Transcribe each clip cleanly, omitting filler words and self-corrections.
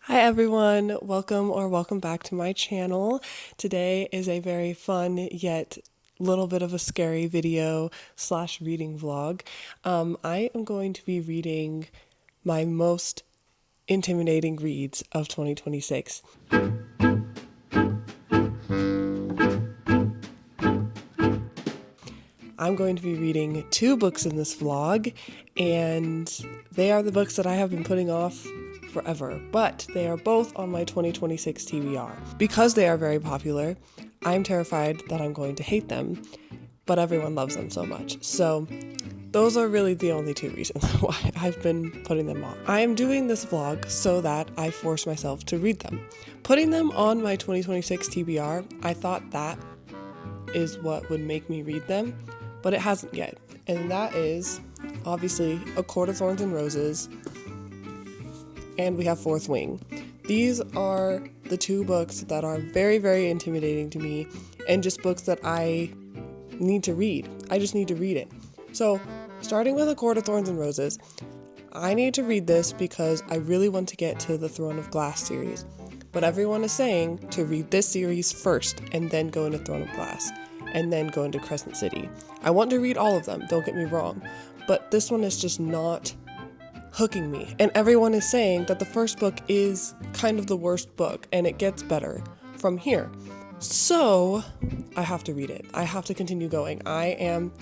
Hi everyone, welcome back to my channel. Today is a very fun yet little bit of a scary video slash reading vlog. I am going to be reading my most intimidating reads of 2026. I'm going to be reading two books in this vlog, and they are the books that I have been putting off forever, but they are both on my 2026 TBR. Because they are very popular, I'm terrified that I'm going to hate them, but everyone loves them so much. So those are really the only two reasons why I've been putting them on. I am doing this vlog so that I force myself to read them. Putting them on my 2026 TBR, I thought that is what would make me read them, but it hasn't yet. And that is obviously A Court of Thorns and Roses, and we have Fourth Wing. These are the two books that are very, very intimidating to me, and just books that I need to read. I just need to read it. So, starting with A Court of Thorns and Roses, I need to read this because I really want to get to the Throne of Glass series. But everyone is saying to read this series first, and then go into Throne of Glass, and then go into Crescent City. I want to read all of them, don't get me wrong, but this one is just not hooking me. And everyone is saying that the first book is kind of the worst book, and it gets better from here. So I have to read it. I have to continue going. I am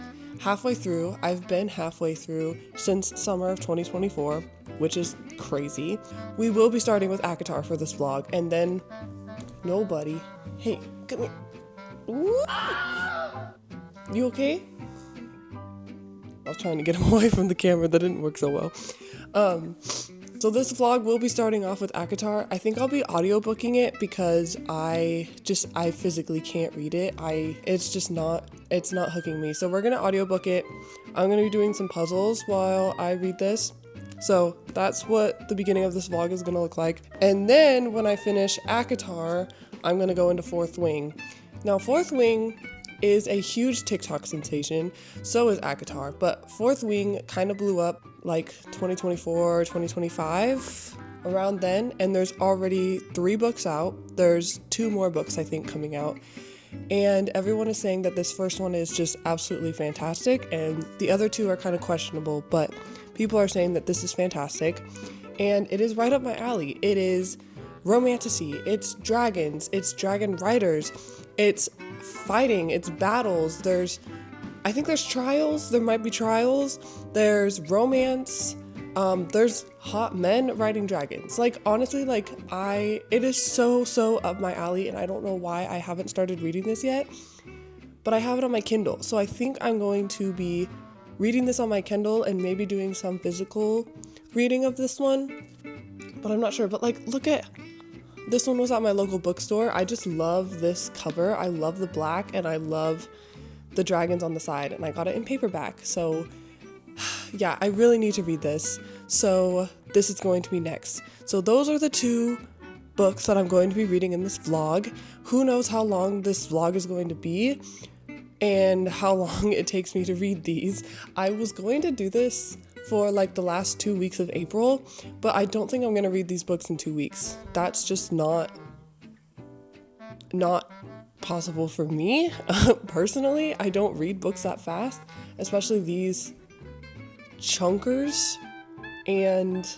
halfway through. I've been halfway through since summer of 2024, which is crazy. We will be starting with ACOTAR for this vlog, and then nobody. Hey, come here. Ooh. You okay? I was trying to get him away from the camera. That didn't work so well. So this vlog will be starting off with ACOTAR. I think I'll be audiobooking it because I physically can't read it. It's not hooking me. So we're gonna audiobook it. I'm gonna be doing some puzzles while I read this. So that's what the beginning of this vlog is gonna look like. And then when I finish ACOTAR, I'm gonna go into Fourth Wing. Now Fourth Wing is a huge TikTok sensation, so is ACOTAR, but Fourth Wing kind of blew up like 2024, 2025, around then, and there's already 3 books out. There's 2 more books, I think, coming out, and everyone is saying that this first one is just absolutely fantastic, and the other 2 are kind of questionable, but people are saying that this is fantastic, and it is right up my alley. It is romantasy, it's dragons, it's dragon riders, it's fighting, it's battles, I think there's trials, there might be trials, there's romance, there's hot men riding dragons. Like, honestly, it is so up my alley, and I don't know why I haven't started reading this yet, but I have it on my Kindle, so I think I'm going to be reading this on my Kindle and maybe doing some physical reading of this one, but I'm not sure. But look at this one. Was at my local bookstore. I just love this cover. I love the black, and I love the dragons on the side, and I got it in paperback. So yeah, I really need to read this. So this is going to be next. So those are the 2 books that I'm going to be reading in this vlog. Who knows how long this vlog is going to be and how long it takes me to read these. I was going to do this for the last 2 weeks of April, but I don't think I'm going to read these books in 2 weeks. That's just not possible for me. Personally, I don't read books that fast, especially these chunkers, and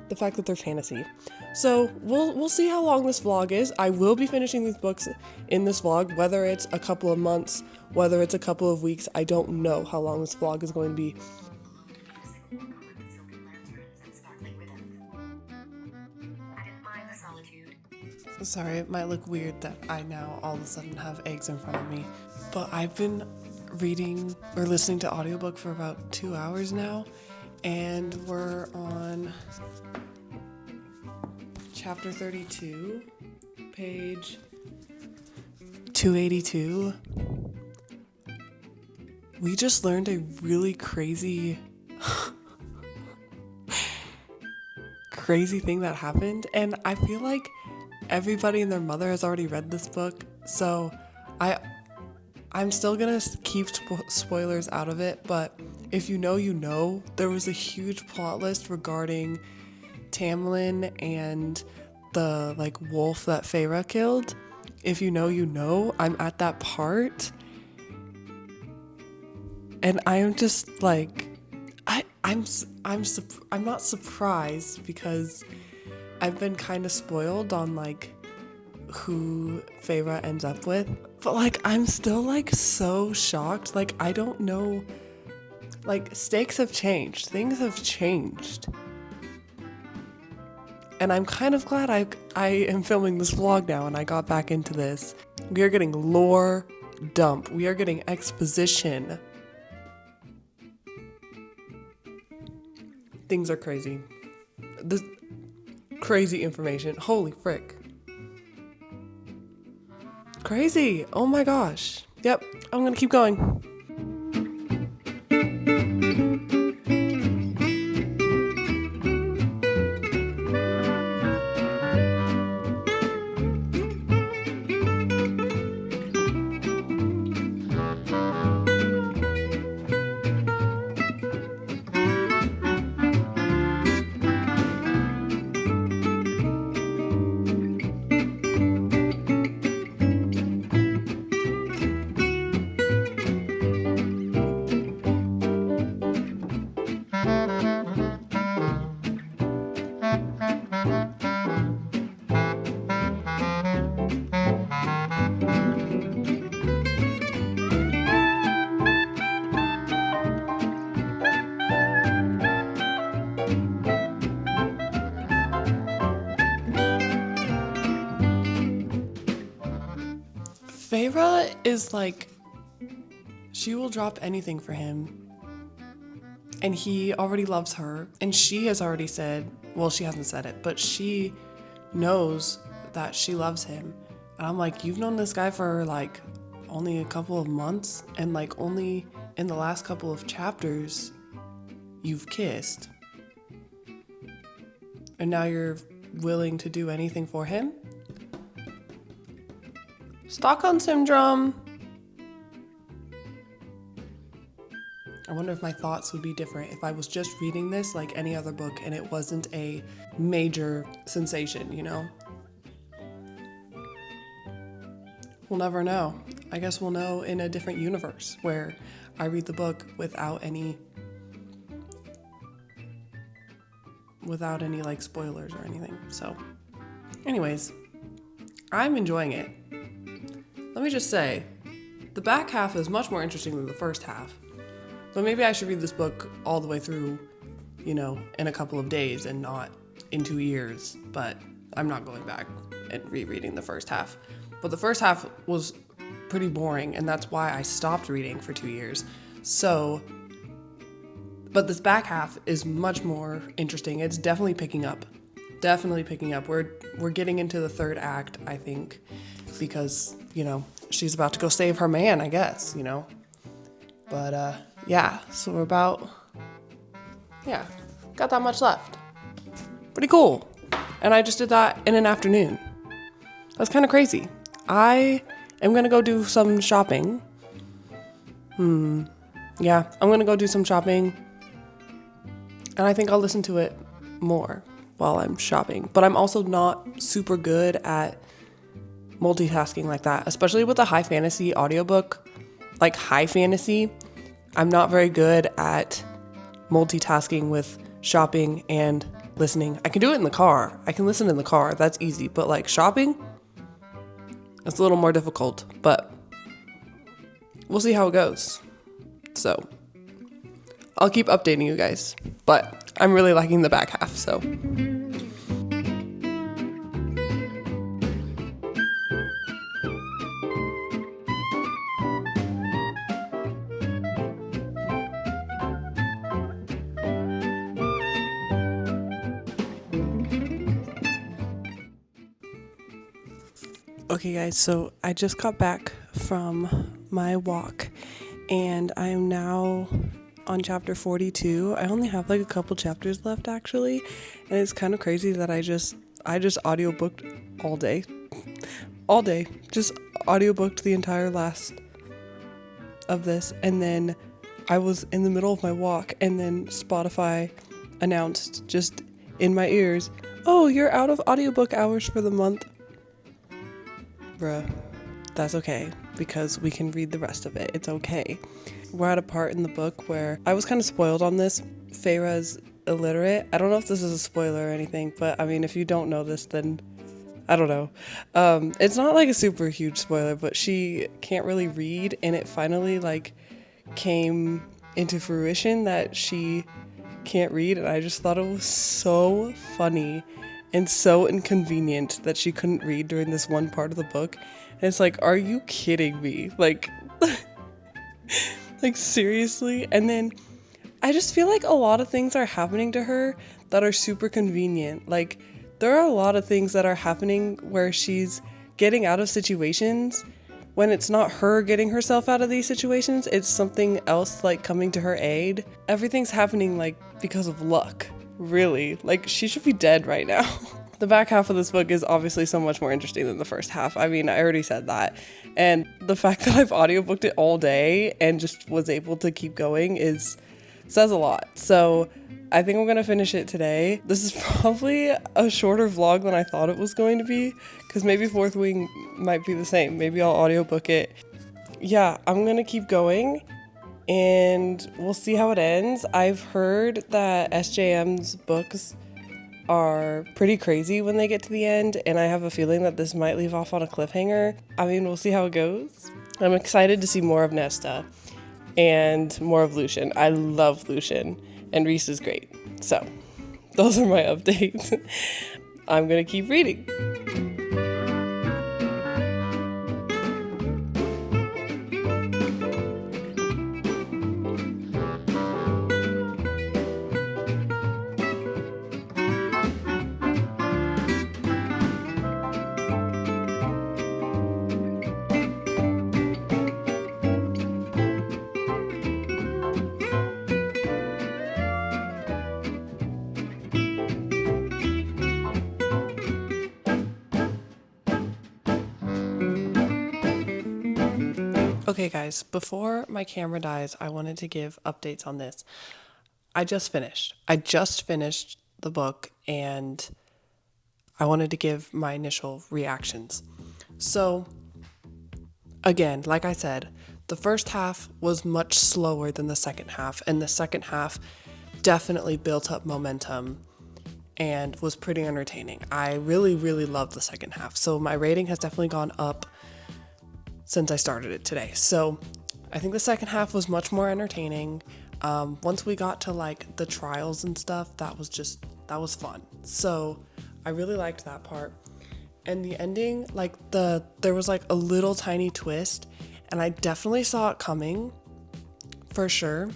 the fact that they're fantasy. So we'll see how long this vlog is. I will be finishing these books in this vlog, whether it's a couple of months, whether it's a couple of weeks. I don't know how long this vlog is going to be. Sorry, it might look weird that I now all of a sudden have eggs in front of me, but I've been reading or listening to audiobook for about 2 hours now, and we're on chapter 32, page 282. We just learned a really crazy thing that happened, and I feel like everybody and their mother has already read this book, so I'm still gonna keep spoilers out of it, but if you know, there was a huge plot list regarding Tamlin and the like wolf that Feyre killed. If you know, you know. I'm at that part. And I am just like, I'm not surprised because I've been kind of spoiled on like who Feyre ends up with. But like, I'm still like so shocked. Like, I don't know. Like, stakes have changed. Things have changed. And I'm kind of glad I am filming this vlog now and I got back into this. We are getting lore dump. We are getting exposition. Things are crazy. This crazy information. Holy frick. Crazy. Oh my gosh. Yep, I'm gonna keep going. Feyre is like, she will drop anything for him. And he already loves her. And she has already said, well, she hasn't said it, but she knows that she loves him. And I'm like, you've known this guy for like only a couple of months, and like only in the last couple of chapters you've kissed. And now you're willing to do anything for him? Stockholm Syndrome. I wonder if my thoughts would be different if I was just reading this like any other book and it wasn't a major sensation, you know? We'll never know. I guess we'll know in a different universe where I read the book without any like spoilers or anything. So anyways, I'm enjoying it. Let me just say, the back half is much more interesting than the first half. So maybe I should read this book all the way through, you know, in a couple of days and not in 2 years. But I'm not going back and rereading the first half. But the first half was pretty boring, and that's why I stopped reading for 2 years. So, but this back half is much more interesting. It's definitely picking up. Definitely picking up. We're getting into the third act, I think, because, you know, she's about to go save her man, I guess, you know. But yeah, so we're about, yeah, got that much left. Pretty cool. And I just did that in an afternoon. That's kind of crazy. I am gonna go do some shopping. Yeah, I'm gonna go do some shopping. And I think I'll listen to it more while I'm shopping. But I'm also not super good at multitasking like that, especially with a high fantasy audiobook. Like high fantasy, I'm not very good at multitasking with shopping and listening. I can do it in the car. I can listen in the car. That's easy. But like shopping, it's a little more difficult. But we'll see how it goes. So I'll keep updating you guys. But I'm really liking the back half, so. Okay guys, so I just got back from my walk and I am now on chapter 42. I only have like a couple chapters left actually, and it's kind of crazy that I just audiobooked all day. Just audiobooked the entire last of this, and then I was in the middle of my walk and then Spotify announced just in my ears, oh, you're out of audiobook hours for the month. Bruh, that's okay, because we can read the rest of it. It's okay. We're at a part in the book where I was kind of spoiled on this. Feyre's illiterate. I don't know if this is a spoiler or anything, but I mean, if you don't know this, then I don't know. It's not like a super huge spoiler, but she can't really read, and it finally like came into fruition that she can't read, and I just thought it was so funny and so inconvenient that she couldn't read during this one part of the book. And it's like, are you kidding me? Like, like seriously? And then I just feel like a lot of things are happening to her that are super convenient. Like, there are a lot of things that are happening where she's getting out of situations when it's not her getting herself out of these situations, it's something else like coming to her aid. Everything's happening like because of luck, really. Like, she should be dead right now. The back half of this book is obviously so much more interesting than the first half. I mean, I already said that. And the fact that I've audiobooked it all day and just was able to keep going says a lot. So I think I'm gonna finish it today. This is probably a shorter vlog than I thought it was going to be, because maybe Fourth Wing might be the same. Maybe I'll audiobook it. Yeah, I'm gonna keep going and we'll see how it ends. I've heard that SJM's books are pretty crazy when they get to the end, and I have a feeling that this might leave off on a cliffhanger. I mean, we'll see how it goes. I'm excited to see more of Nesta and more of Lucian. I love Lucian, and Rhys is great. So, those are my updates. I'm gonna keep reading. Okay guys, before my camera dies, I wanted to give updates on this. I just finished the book, and I wanted to give my initial reactions. So, again, like I said, the first half was much slower than the second half, and the second half definitely built up momentum and was pretty entertaining. I really, really loved the second half. So my rating has definitely gone up since I started it today. So I think the second half was much more entertaining. Once we got to like the trials and stuff, that was fun. So I really liked that part. And the ending, like there was like a little tiny twist, and I definitely saw it coming for sure.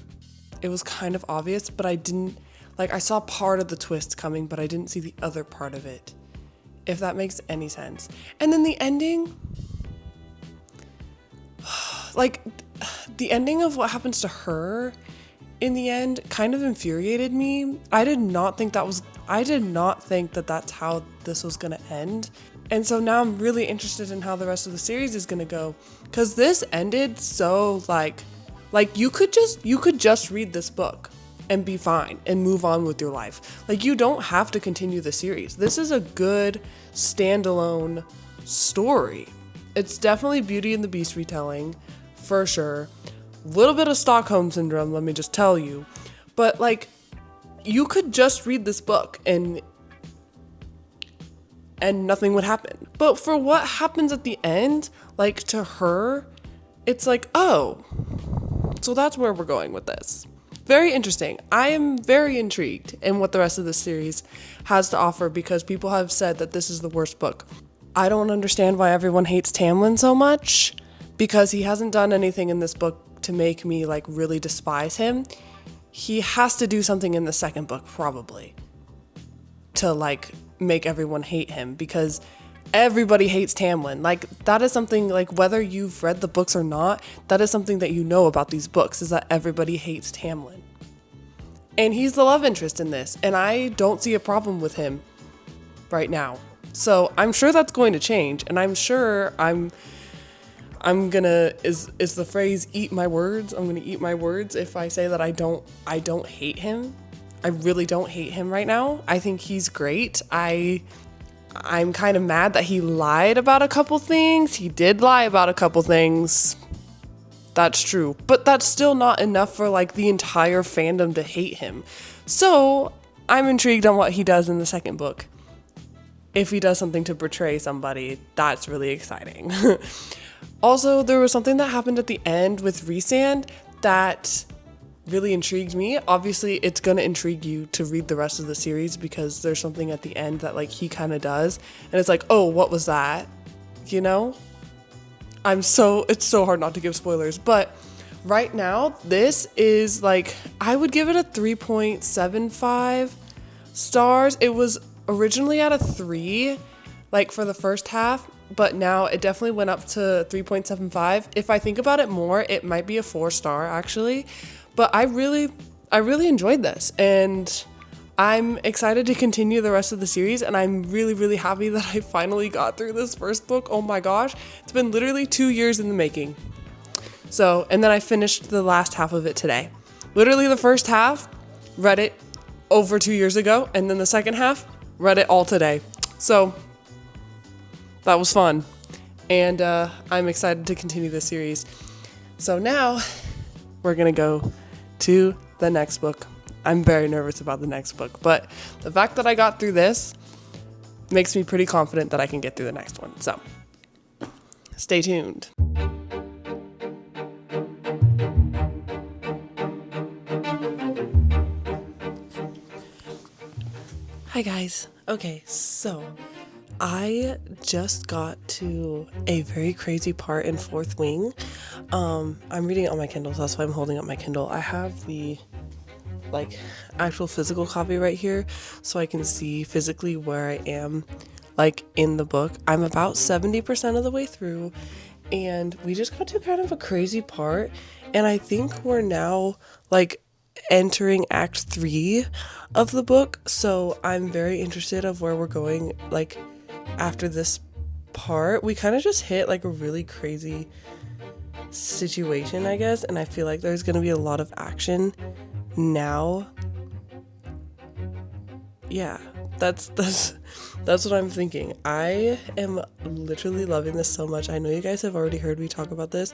It was kind of obvious, but I saw part of the twist coming, but I didn't see the other part of it, if that makes any sense. And then the ending, like, the ending of what happens to her in the end kind of infuriated me. I did not think that that's how this was gonna end. And so now I'm really interested in how the rest of the series is gonna go, because this ended so like you could just read this book and be fine and move on with your life. Like, you don't have to continue the series. This is a good standalone story. It's definitely Beauty and the Beast retelling, for sure. A little bit of Stockholm Syndrome, let me just tell you. But, like, you could just read this book and nothing would happen. But for what happens at the end, like, to her, it's like, oh, so that's where we're going with this. Very interesting. I am very intrigued in what the rest of the series has to offer, because people have said that this is the worst book. I don't understand why everyone hates Tamlin so much, because he hasn't done anything in this book to make me like really despise him. He has to do something in the second book probably to like make everyone hate him, because everybody hates Tamlin. Like, that is something, like, whether you've read the books or not, that is something that you know about these books, is that everybody hates Tamlin. And he's the love interest in this, and I don't see a problem with him right now. So I'm sure that's going to change, and I'm sure I'm gonna, is the phrase eat my words? I'm gonna eat my words if I say that I don't hate him. I really don't hate him right now. I think he's great. I'm kind of mad that he lied about a couple things. He did lie about a couple things. That's true. But that's still not enough for like the entire fandom to hate him. So I'm intrigued on what he does in the second book. If he does something to betray somebody, that's really exciting. Also, there was something that happened at the end with Rhysand that really intrigued me. Obviously, it's going to intrigue you to read the rest of the series because there's something at the end that like he kind of does. And it's like, oh, what was that? You know? It's so hard not to give spoilers. But right now, this is like, I would give it a 3.75 stars. It was originally at a 3, like for the first half. But now it definitely went up to 3.75. If I think about it more, it might be a 4-star actually. But I really enjoyed this, and I'm excited to continue the rest of the series, and I'm really, really happy that I finally got through this first book. Oh my gosh, it's been literally 2 years in the making. So, and then I finished the last half of it today. Literally the first half, read it over 2 years ago, and then the second half, read it all today. So, that was fun, and I'm excited to continue this series. So now, we're gonna go to the next book. I'm very nervous about the next book, but the fact that I got through this makes me pretty confident that I can get through the next one. So, stay tuned. Hi guys. Okay, so I just got to a very crazy part in Fourth Wing. I'm reading it on my Kindle, so that's why I'm holding up my Kindle. I have the actual physical copy right here, so I can see physically where I am in the book. I'm about 70% of the way through, and we just got to kind of a crazy part, and I think we're now entering Act 3 of the book, so I'm very interested of where we're going after this part. We kind of just hit a really crazy situation, I guess, and I feel like there's gonna be a lot of action now. Yeah, that's what I'm thinking. I am literally loving this so much. I know you guys have already heard me talk about this,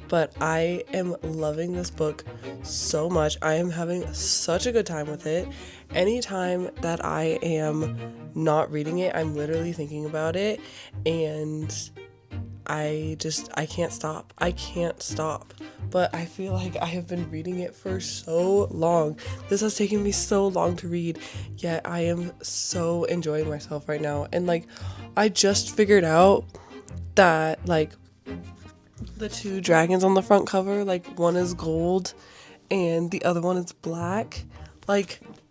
but I am loving this book so much. I am having such a good time with it. Anytime that I am not reading it, I'm literally thinking about it, and I can't stop. I can't stop. But I feel like I have been reading it for so long. This has taken me so long to read, yet I am so enjoying myself right now. And I just figured out that the two dragons on the front cover, one is gold and the other one is black.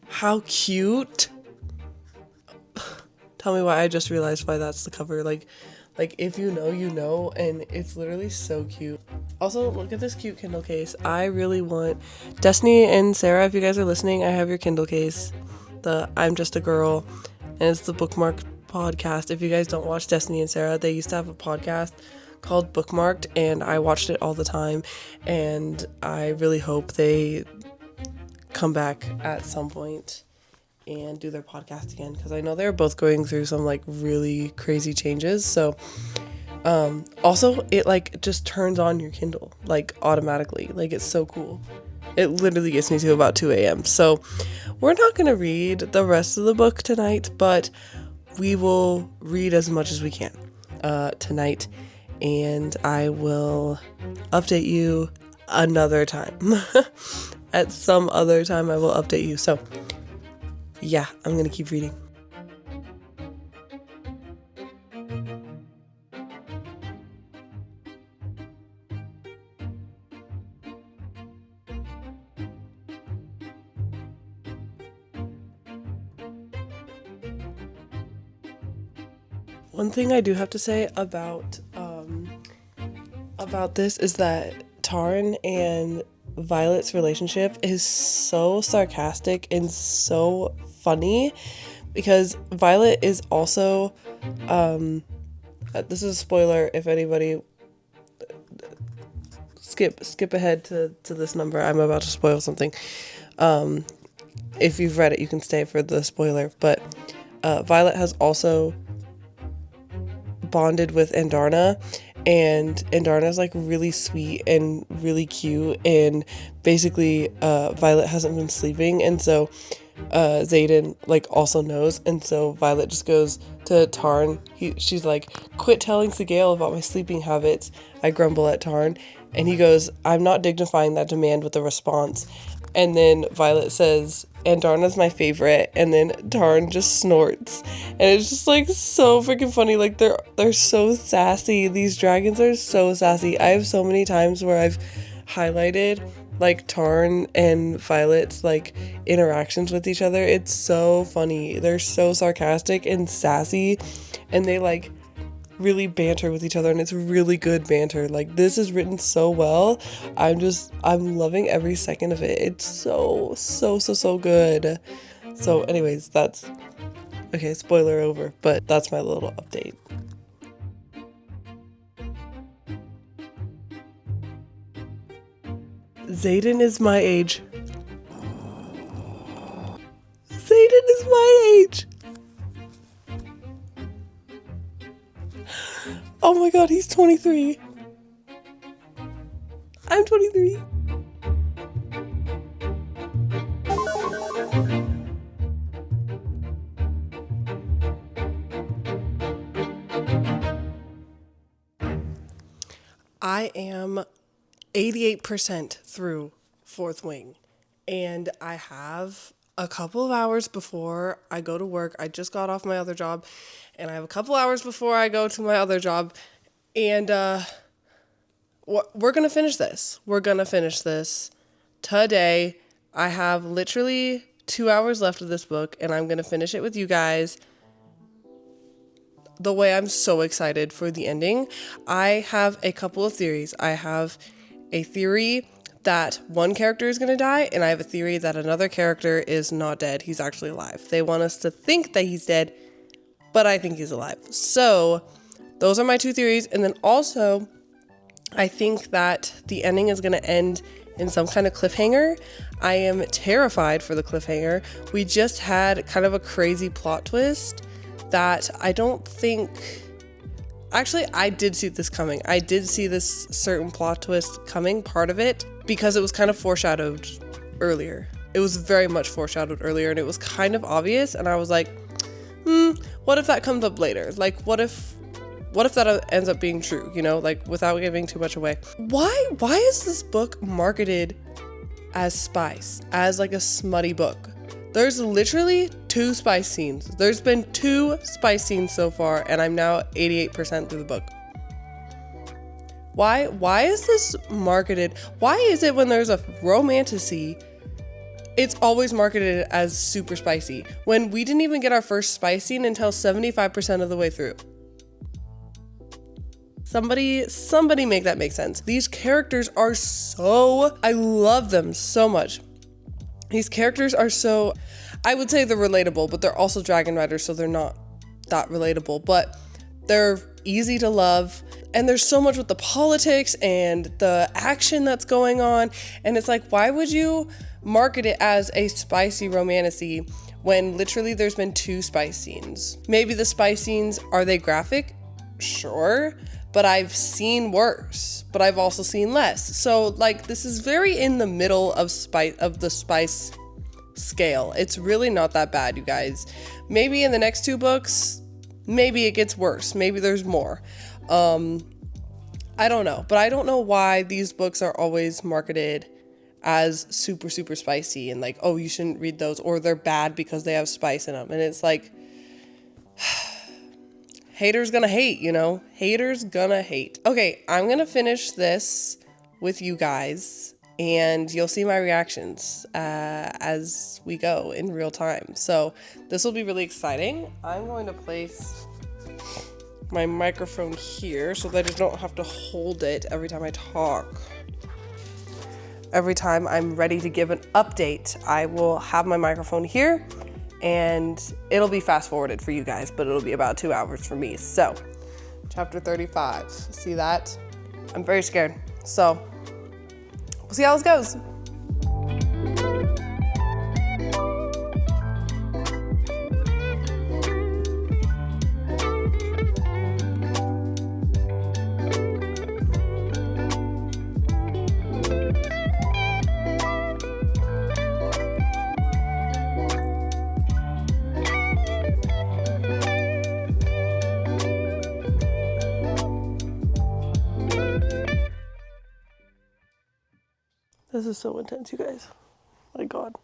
How cute. Tell me why I just realized why that's the cover. If you know, you know, and it's literally so cute. Also, look at this cute Kindle case. I really want Destiny and Sarah, if you guys are listening, I have your Kindle case. The I'm Just a Girl, and it's the Bookmark podcast. If you guys don't watch Destiny and Sarah, they used to have a podcast called Bookmarked, and I watched it all the time, and I really hope they come back at some point and do their podcast again, because I know they're both going through some really crazy changes. So also it just turns on your Kindle automatically. It's so cool. It literally gets me to about 2 a.m. So we're not going to read the rest of the book tonight, but we will read as much as we can tonight, and I will update you another time. At some other time I will update you. So yeah, I'm gonna keep reading. One thing I do have to say about this is that Taryn and Violet's relationship is so sarcastic and so funny, because Violet is also this is a spoiler if anybody skip ahead to this number. I'm about to spoil something. if you've read it, you can stay for the spoiler, but Violet has also bonded with Andarna, and Andarna's like really sweet and really cute, and basically Violet hasn't been sleeping, and so Xaden like also knows, and so Violet just goes to Tarn. She's like, quit telling Sigale about my sleeping habits. I grumble at Tarn, and he goes, I'm not dignifying that demand with a response. And then Violet says, Andarna's my favorite, and then Tarn just snorts, and it's just like so freaking funny. Like they're so sassy. These dragons are so sassy. I have so many times where I've highlighted like Tarn and Violet's like interactions with each other. It's so funny. They're so sarcastic and sassy, and they like really banter with each other, and it's really good banter. Like, this is written so well. I'm loving every second of it. It's so good. So anyways, that's okay, spoiler over, but that's my little update. Xaden is my age. Xaden is my age. Oh my god, he's 23. I'm 23. I am 88% through Fourth Wing, and I have a couple of hours before I go to work. I just got off my other job, and I have a couple hours before I go to my other job, and we're gonna finish this. We're gonna finish this today. I have literally 2 hours left of this book, and I'm gonna finish it with you guys. The way I'm so excited for the ending. I have a couple of theories. I have a theory that one character is going to die, and I have a theory that another character is not dead. He's actually alive. They want us to think that he's dead, but I think he's alive. So those are my two theories. And then also, I think that the ending is going to end in some kind of cliffhanger. I am terrified for the cliffhanger. We just had kind of a crazy plot twist that I don't think... Actually, I did see this coming. I did see this certain plot twist coming, part of it, because it was kind of foreshadowed earlier. It was very much foreshadowed earlier, and it was kind of obvious, and I was like, what if that comes up later? Like, what if that ends up being true, you know, like without giving too much away? Why is this book marketed as spice, as like a smutty book? There's literally 2 spice scenes. There's been 2 spice scenes so far, and I'm now 88% through the book. Why is this marketed? Why is it when there's a romantasy, it's always marketed as super spicy, when we didn't even get our first spice scene until 75% of the way through? Somebody make that make sense. These characters are I love them so much. These characters are so, I would say they're relatable, but they're also dragon riders, so they're not that relatable, but they're easy to love. And there's so much with the politics and the action that's going on. And it's like, why would you market it as a spicy romantasy when literally there's been 2 spice scenes? Maybe the spice scenes, are they graphic? Sure. But I've seen worse, but I've also seen less. So like, this is very in the middle of the spice scale. It's really not that bad, you guys. Maybe in the next 2 books, maybe it gets worse. Maybe there's more. I don't know, but I don't know why these books are always marketed as super, super spicy and like, oh, you shouldn't read those, or they're bad because they have spice in them. And it's like, haters gonna hate, you know? Haters gonna hate. Okay, I'm gonna finish this with you guys, and you'll see my reactions as we go in real time. So this will be really exciting. I'm going to place my microphone here so that I don't have to hold it every time I talk. Every time I'm ready to give an update, I will have my microphone here, and it'll be fast forwarded for you guys, but it'll be about 2 hours for me. So, chapter 35, see that? I'm very scared. So, we'll see how this goes. This is so intense, you guys. My God.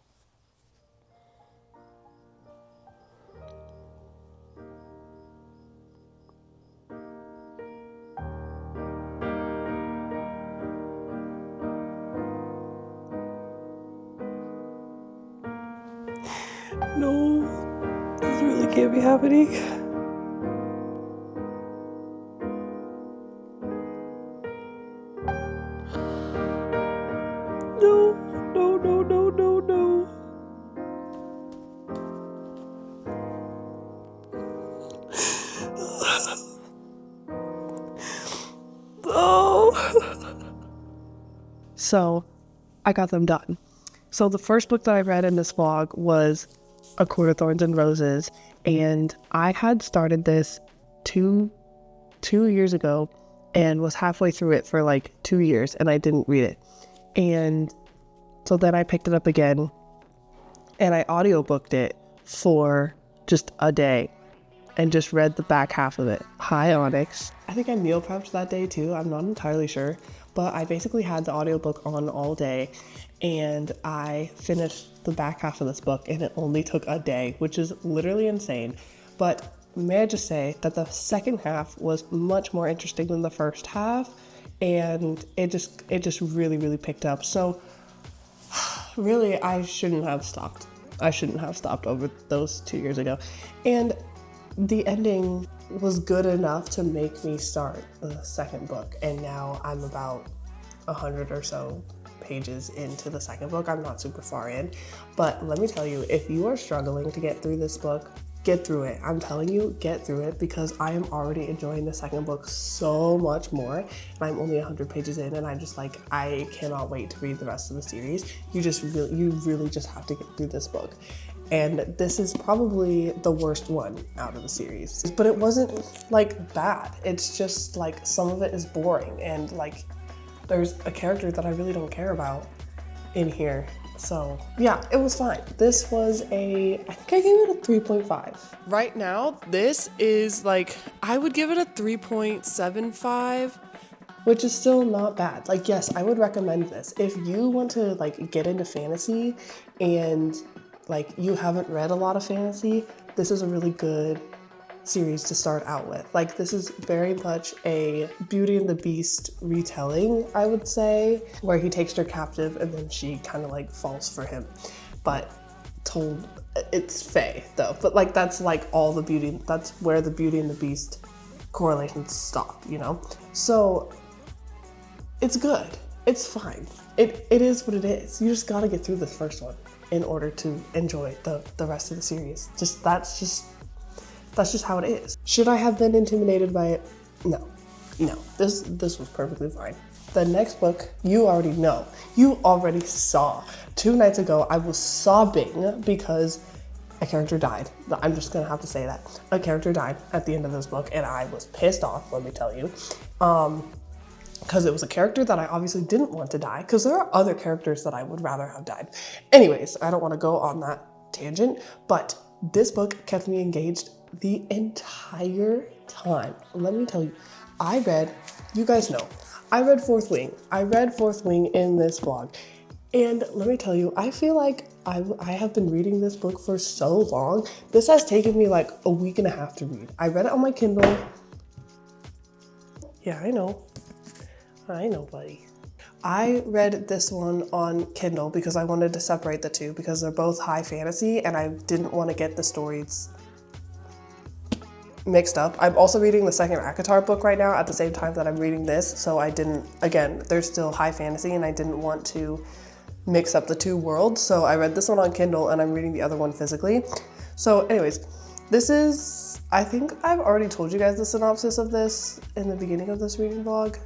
No, this really can't be happening. No, no, no, no, no, no. Oh. So, I got them done. So the first book that I read in this vlog was A Court of Thorns and Roses, and I had started this two years ago and was halfway through it for like 2 years, and I didn't read it. And so then I picked it up again and I audiobooked it for just a day and just read the back half of it. Hi, Onyx. I think I meal prepped that day too. I'm not entirely sure, but I basically had the audiobook on all day and I finished the back half of this book and it only took a day, which is literally insane. But may I just say that the second half was much more interesting than the first half, and it just really picked up. So really, I shouldn't have stopped. I shouldn't have stopped over those 2 years ago. And the ending was good enough to make me start the second book, and now I'm about 100 or so pages into the second book. I'm not super far in, but let me tell you, if you are struggling to get through this book, get through it. I'm telling you, get through it, because I am already enjoying the second book so much more, and I'm only 100 pages in, and I'm just like, I cannot wait to read the rest of the series. You really just have to get through this book. And this is probably the worst one out of the series. But it wasn't like bad. It's just like some of it is boring, and like there's a character that I really don't care about in here. So yeah, it was fine. This was I think I gave it a 3.5. Right now, this is like, I would give it a 3.75, which is still not bad. Like, yes, I would recommend this. If you want to like get into fantasy and like you haven't read a lot of fantasy, this is a really good series to start out with. Like, this is very much a Beauty and the Beast retelling, I would say, where he takes her captive and then she kind of like falls for him. But told, it's Fae though, but like that's like all the Beauty, that's where the Beauty and the Beast correlations stop, you know? So it's good. It's fine. It is what it is. You just gotta get through this first one in order to enjoy the rest of the series. That's just how it is. Should I have been intimidated by it? No. This was perfectly fine. The next book, you already know. You already saw. 2 nights ago, I was sobbing because a character died. I'm just gonna have to say that. A character died at the end of this book, and I was pissed off, let me tell you. Because it was a character that I obviously didn't want to die, because there are other characters that I would rather have died. Anyways, I don't want to go on that tangent, but this book kept me engaged the entire time. Let me tell you, you guys know, I read Fourth Wing. I read Fourth Wing in this vlog. And let me tell you, I feel like I have been reading this book for so long. This has taken me like a week and a half to read. I read it on my Kindle. Yeah, I know, buddy. I read this one on Kindle because I wanted to separate the two, because they're both high fantasy and I didn't want to get the stories mixed up. I'm also reading the second ACOTAR book right now at the same time that I'm reading this, so I didn't, again, they're still high fantasy and I didn't want to mix up the two worlds, so I read this one on Kindle and I'm reading the other one physically. So anyways, this is, I think I've already told you guys the synopsis of this in the beginning of this reading vlog.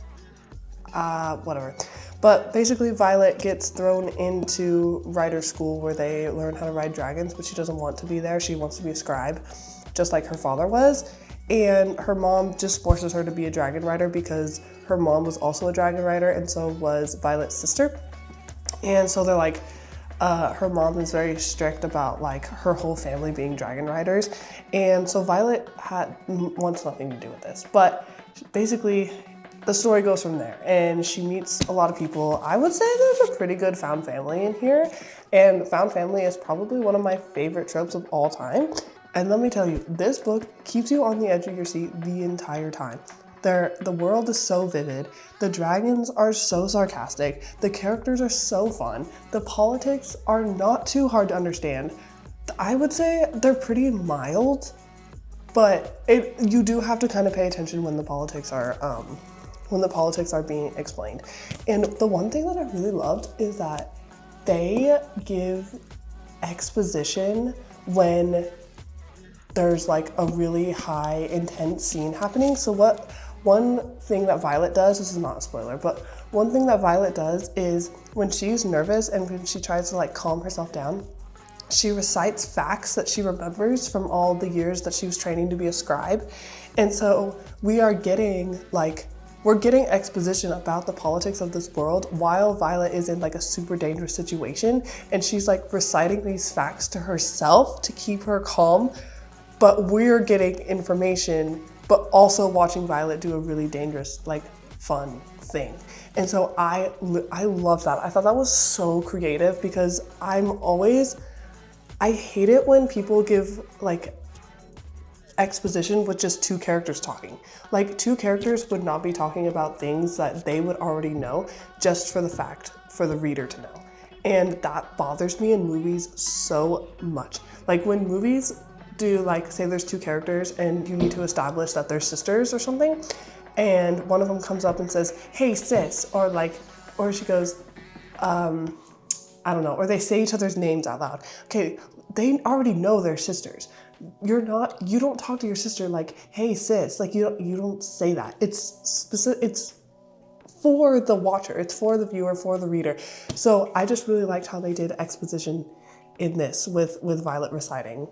Whatever. But basically Violet gets thrown into rider school where they learn how to ride dragons, but she doesn't want to be there. She wants to be a scribe, just like her father was. And her mom just forces her to be a dragon rider because her mom was also a dragon rider, and so was Violet's sister. And so they're like, her mom is very strict about like her whole family being dragon riders. And so Violet wants nothing to do with this. But basically, the story goes from there, and she meets a lot of people. I would say there's a pretty good found family in here, and found family is probably one of my favorite tropes of all time. And let me tell you, this book keeps you on the edge of your seat the entire time. The world is so vivid, the dragons are so sarcastic, the characters are so fun, the politics are not too hard to understand. I would say they're pretty mild, but you do have to kind of pay attention when the politics are being explained. And the one thing that I really loved is that they give exposition when there's like a really high intense scene happening. So one thing that Violet does, this is not a spoiler, but one thing that Violet does is when she's nervous and when she tries to like calm herself down, she recites facts that she remembers from all the years that she was training to be a scribe. And so we're getting exposition about the politics of this world while Violet is in like a super dangerous situation, and she's like reciting these facts to herself to keep her calm, but we're getting information, but also watching Violet do a really dangerous, like fun thing. And so I love that. I thought that was so creative because I hate it when people give like exposition with just two characters talking. Like two characters would not be talking about things that they would already know just for the reader to know. And that bothers me in movies so much. Like when movies do like, say there's two characters and you need to establish that they're sisters or something, and one of them comes up and says, "Hey sis," or she goes, I don't know, or they say each other's names out loud. Okay, they already know they're sisters. You don't talk to your sister like, "Hey sis," like you don't say that. It's for the watcher, it's for the viewer, for the reader. So I just really liked how they did exposition in this with Violet reciting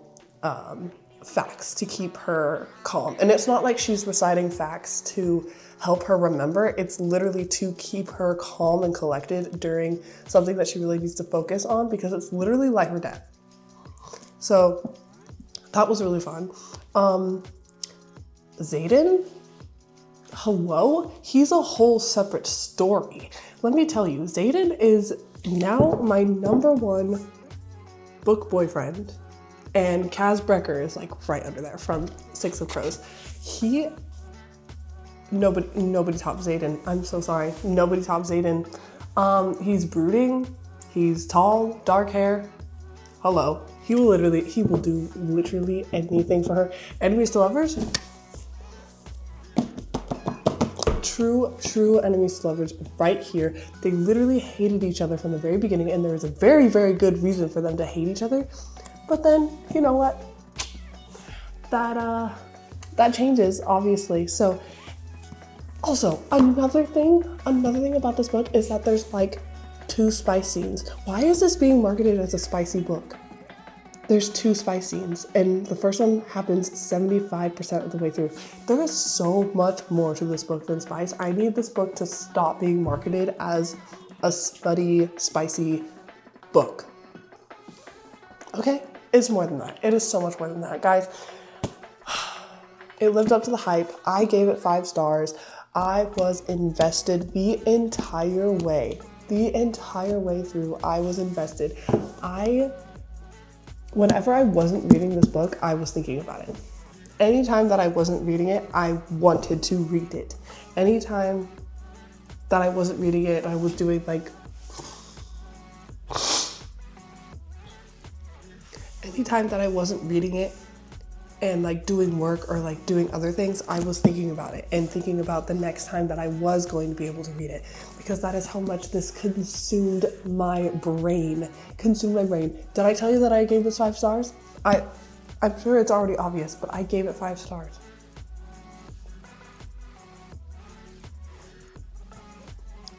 facts to keep her calm. And it's not like she's reciting facts to help her remember, it's literally to keep her calm and collected during something that she really needs to focus on, because it's literally life or death. So that was really fun. Xaden, hello? He's a whole separate story. Let me tell you, Xaden is now my #1 book boyfriend, and Kaz Brecker is like right under there from Six of Crows. Nobody tops Xaden. I'm so sorry. Nobody tops Xaden. He's brooding. He's tall, dark hair. Hello. He will do literally anything for her. Enemies to lovers? True enemies to lovers right here. They literally hated each other from the very beginning, and there was a very, very good reason for them to hate each other. But then, you know what? That changes, obviously. So, also, another thing about this book is that there's like 2 spice scenes. Why is this being marketed as a spicy book? There's 2 spice scenes, and the first one happens 75% of the way through. There is so much more to this book than spice. I need this book to stop being marketed as a slutty, spicy book. Okay? It's more than that. It is so much more than that. Guys, it lived up to the hype. I gave it 5 stars. I was invested the entire way. The entire way through, I was invested. Whenever I wasn't reading this book, I was thinking about it. Anytime that I wasn't reading it, I wanted to read it. Anytime that I wasn't reading it, I was doing like... Anytime that I wasn't reading it and like doing work or like doing other things, I was thinking about it and thinking about the next time that I was going to be able to read it, because that is how much this consumed my brain. Did I tell you that I gave this 5 stars? I'm sure it's already obvious, but I gave it 5 stars.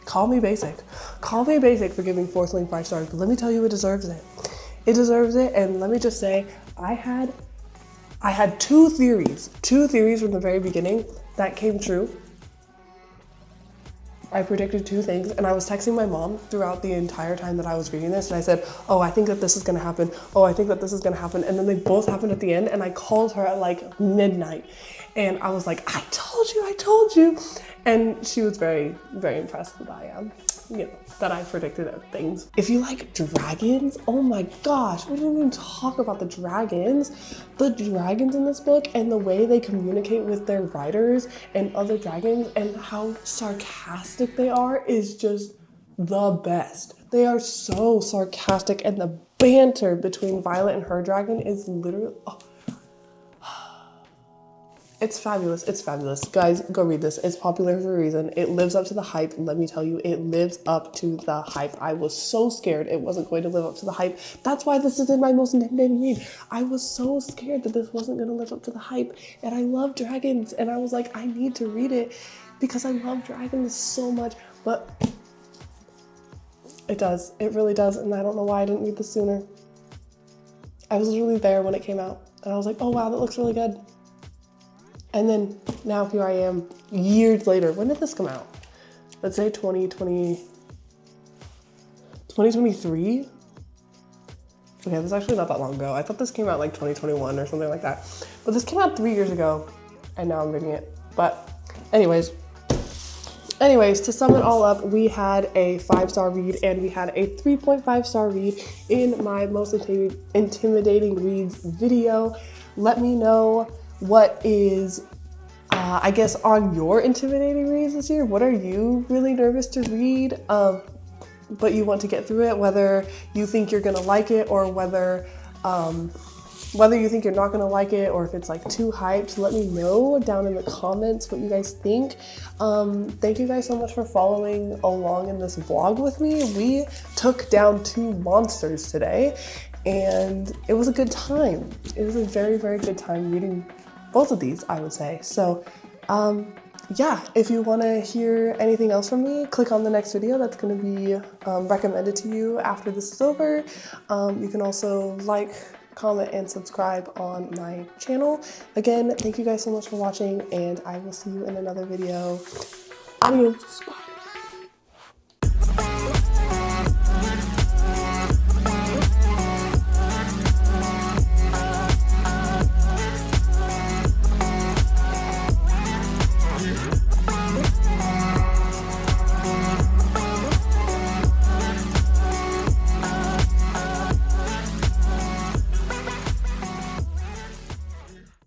Call me basic. Call me basic for giving Fourth Link 5 stars, but let me tell you, it deserves it. It deserves it, and let me just say, I had 2 theories from the very beginning that came true. I predicted 2 things, and I was texting my mom throughout the entire time that I was reading this, and I said, oh, I think that this is gonna happen. Oh, I think that this is gonna happen. And then they both happened at the end, and I called her at like midnight. And I was like, I told you. And she was very, very impressed that that I predicted things. If you like dragons, oh my gosh, we didn't even talk about the dragons. The dragons in this book and the way they communicate with their writers and other dragons and how sarcastic they are is just the best. They are so sarcastic, and the banter between Violet and her dragon is literally, it's fabulous. It's fabulous. Guys, go read this. It's popular for a reason. It lives up to the hype. Let me tell you, it lives up to the hype. I was so scared it wasn't going to live up to the hype. That's why this isn't my most intimidating read. I was so scared that this wasn't going to live up to the hype. And I love dragons. And I was like, I need to read it because I love dragons so much. But it does. It really does. And I don't know why I didn't read this sooner. I was literally there when it came out. And I was like, oh, wow, that looks really good. And then now here I am years later. When did this come out? Let's say 2023? Okay, this is actually not that long ago. I thought this came out like 2021 or something like that. But this came out 3 years ago, and now I'm reading it. But anyways, to sum it all up, we had a 5-star read and we had a 3.5-star read in my most intimidating reads video. Let me know what is, I guess, on your intimidating reads this year. What are you really nervous to read, but you want to get through it, whether you think you're gonna like it or whether you think you're not gonna like it, or if it's like too hyped. Let me know down in the comments what you guys think. Thank you guys so much for following along in this vlog with me. We took down 2 monsters today, and it was a good time. It was a very, very good time reading both of these, I would say. So yeah, if you want to hear anything else from me, click on the next video that's going to be recommended to you after this is over. You can also like, comment, and subscribe on my channel. Again, thank you guys so much for watching, and I will see you in another video. Adios. Bye.